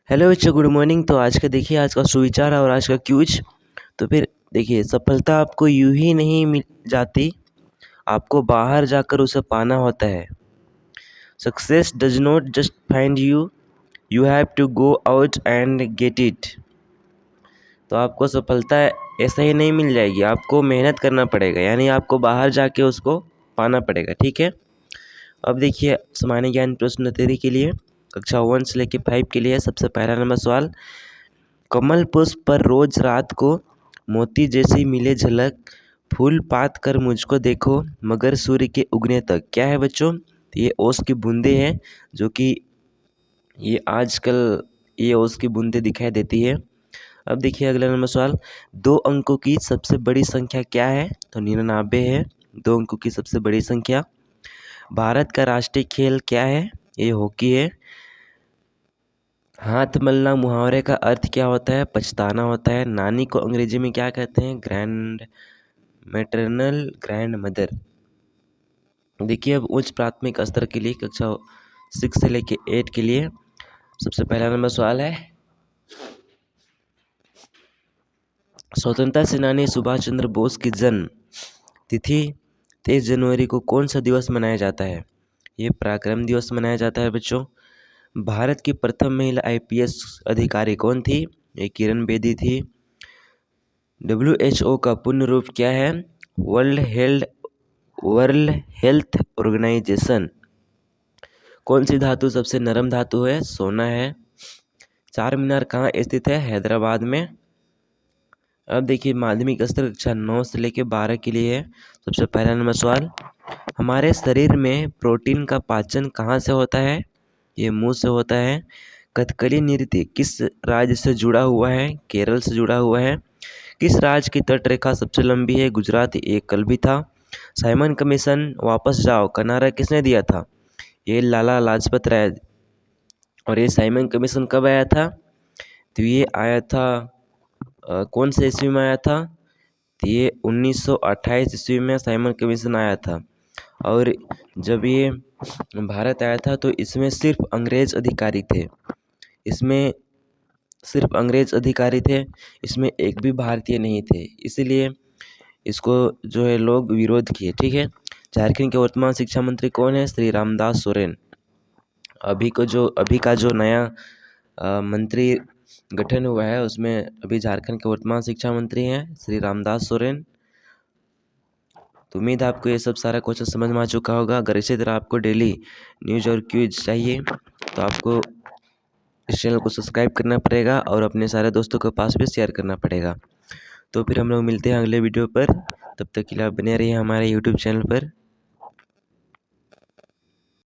Hello बच्चों, good morning. तो आज का देखिए, आज का सुविचार और आज का क्यूज। तो फिर देखिए, सफलता आपको यूं ही नहीं मिल जाती, आपको बाहर जाकर उसे पाना होता है। Success does not just find you, you have to go out and get it. तो आपको सफलता ऐसा ही नहीं मिल जाएगी, आपको मेहनत करना पड़ेगा, यानी आपको बाहर जाके उसको पाना पड़ेगा। ठीक है। अब देखिए, सामान्य ज्ञान प्रश्न तेरी के लिए कक्षा 1 से लेकर 5 के लिए सबसे पहला नंबर सवाल। कमल पुष्प पर रोज रात को मोती जैसी मिले झलक, फूल पात कर मुझको देखो मगर सूर्य के उगने तक। क्या है बच्चों? तो ये ओस की बूंदे हैं, जो कि ये आजकल ये ओस की बूंदे दिखाई देती है। अब देखिए अगला नंबर सवाल। 2 अंकों की सबसे बड़ी संख्या क्या है? तो 99 है 2 अंकों की सबसे बड़ी संख्या। भारत का राष्ट्रीय खेल क्या है? ये हॉकी है। हाथ मलना मुहावरे का अर्थ क्या होता है? पछताना होता है। नानी को अंग्रेजी में क्या कहते हैं? Grand maternal grand mother. देखिए, अब उच्च प्राथमिक स्तर के लिए कक्षा 6 से लेके 8 के लिए सबसे पहला नंबर सवाल है। स्वतंत्रता सेनानी सुभाष चंद्र बोस की जन्म तिथि 23 जनवरी को कौन सा दिवस मनाया जाता है? ये पराक्रम दिवस मनाया जाता है बच्चों। भारत की प्रथम महिला IPS अधिकारी कौन थी? ये किरण बेदी थी। WHO का पूर्ण रूप क्या है? World health organisation. कौन सी धातु सबसे नरम धातु है? सोना है। चार मीनार कहाँ स्थित है? हैदराबाद में। अब देखिए, माध्यमिक स्तर कक्षा 9 से लेकर 12 के लिए है सबसे पहला नंबर सवाल। हमारे शरीर में प्रोटीन का पाचन कहाँ से होता है? ये मुंह से होता है। कथकली नृत्य किस राज्य से जुड़ा हुआ है? केरल से जुड़ा हुआ है। किस राज्य की तट रेखा सबसे लंबी है? गुजरात। एक कल भी था। साइमन कमीशन वापस जाओ का नारा किसने दिया था? ये लाला लाजपत राय। और ये साइमन कमीशन कब आया था? तो ये आया था कौन से ईस्वी में आया था? तो ये 1928 ईस्वी में साइमन कमीशन आया था। और जब ये भारत आया था तो इसमें सिर्फ अंग्रेज अधिकारी थे। इसमें सिर्फ अंग्रेज अधिकारी थे, इसमें एक भी भारतीय नहीं थे, इसीलिए इसको जो है लोग विरोध किए। ठीक है। झारखंड के वर्तमान शिक्षा मंत्री कौन है? श्री रामदास सोरेन। अभी का जो नया मंत्री गठन हुआ है उसमें अभी झारखंड के वर्तमान शिक्षा मंत्री हैं श्री रामदास सोरेन। तो उम्मीद है आपको ये सब सारा क्वेश्चन समझ में आ चुका होगा। अगर इसी तरह आपको डेली न्यूज और क्यूज चाहिए तो आपको इस चैनल को सब्सक्राइब करना पड़ेगा और अपने सारे दोस्तों के पास भी शेयर करना पड़ेगा। तो फिर हम लोग मिलते हैं अगले वीडियो पर। तब तक के लिए आप बने रहिए हमारे यूट्यूब चैनल पर।